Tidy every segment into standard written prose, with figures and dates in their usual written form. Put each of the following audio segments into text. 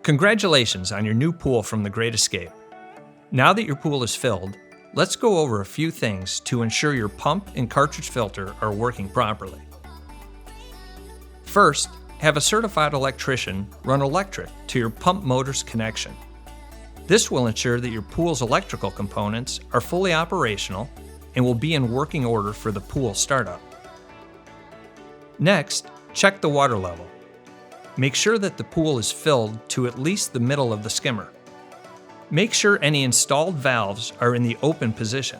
Congratulations on your new pool from The Great Escape. Now that your pool is filled, let's go over a few things to ensure your pump and cartridge filter are working properly. First, have a certified electrician run electric to your pump motor's connection. This will ensure that your pool's electrical components are fully operational and will be in working order for the pool startup. Next, check the water level. Make sure that the pool is filled to at least the middle of the skimmer. Make sure any installed valves are in the open position.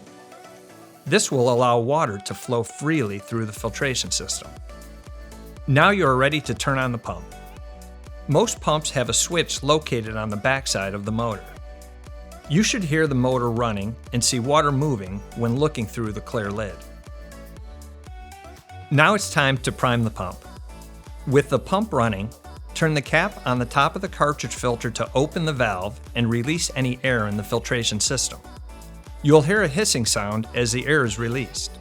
This will allow water to flow freely through the filtration system. Now you are ready to turn on the pump. Most pumps have a switch located on the backside of the motor. You should hear the motor running and see water moving when looking through the clear lid. Now it's time to prime the pump. With the pump running, turn the cap on the top of the cartridge filter to open the valve and release any air in the filtration system. You'll hear a hissing sound as the air is released.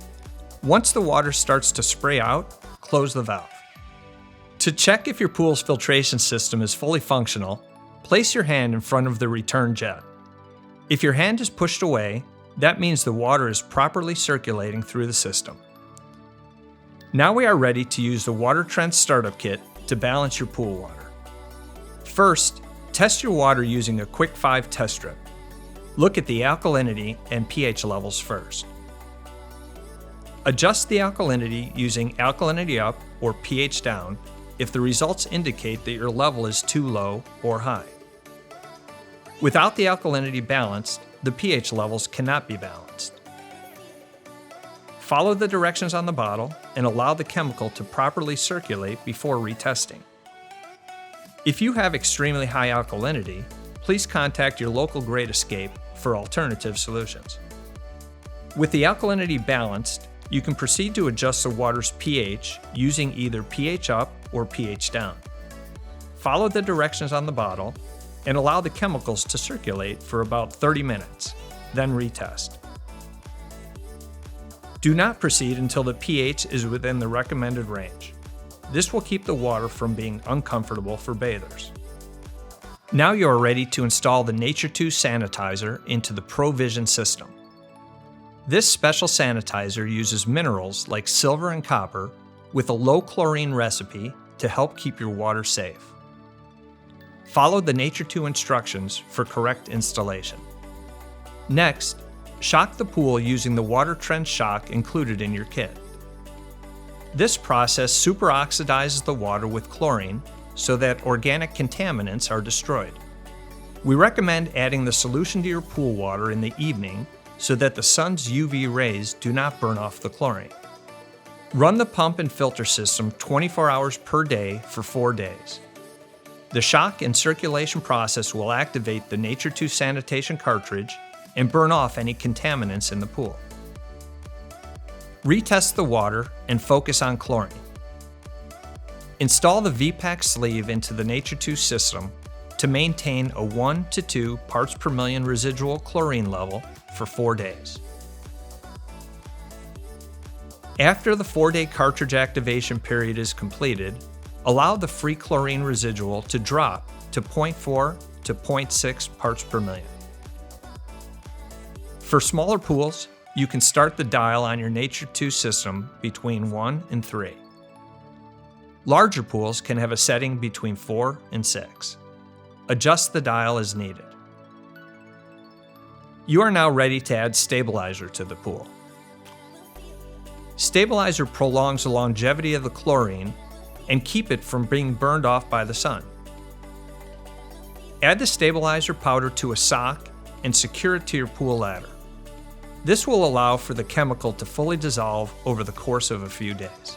Once the water starts to spray out, close the valve. To check if your pool's filtration system is fully functional, place your hand in front of the return jet. If your hand is pushed away, that means the water is properly circulating through the system. Now we are ready to use the Water Trend Startup Kit to balance your pool water. First, test your water using a Quick 5 test strip. Look at the alkalinity and pH levels first. Adjust the alkalinity using alkalinity up or pH down if the results indicate that your level is too low or high. Without the alkalinity balanced, the pH levels cannot be balanced. Follow the directions on the bottle and allow the chemical to properly circulate before retesting. If you have extremely high alkalinity, please contact your local Great Escape for alternative solutions. With the alkalinity balanced, you can proceed to adjust the water's pH using either pH up or pH down. Follow the directions on the bottle and allow the chemicals to circulate for about 30 minutes, then retest. Do not proceed until the pH is within the recommended range. This will keep the water from being uncomfortable for bathers. Now you are ready to install the Nature 2 Sanitizer into the ProVision system. This special sanitizer uses minerals like silver and copper with a low chlorine recipe to help keep your water safe. Follow the Nature 2 instructions for correct installation. Next, shock the pool using the Water Trend shock included in your kit. This process superoxidizes the water with chlorine so that organic contaminants are destroyed. We recommend adding the solution to your pool water in the evening so that the sun's UV rays do not burn off the chlorine. Run the pump and filter system 24 hours per day for 4 days. The shock and circulation process will activate the Nature 2 sanitation cartridge and burn off any contaminants in the pool. Retest the water and focus on chlorine. Install the VPAC sleeve into the Nature 2 system to maintain a 1 to 2 parts per million residual chlorine level for 4 days. After the 4-day cartridge activation period is completed, allow the free chlorine residual to drop to 0.4 to 0.6 parts per million. For smaller pools, you can start the dial on your Nature 2 system between 1 and 3. Larger pools can have a setting between 4 and 6. Adjust the dial as needed. You are now ready to add stabilizer to the pool. Stabilizer prolongs the longevity of the chlorine and keep it from being burned off by the sun. Add the stabilizer powder to a sock and secure it to your pool ladder. This will allow for the chemical to fully dissolve over the course of a few days.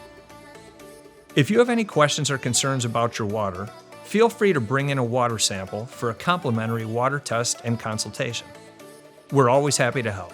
If you have any questions or concerns about your water, feel free to bring in a water sample for a complimentary water test and consultation. We're always happy to help.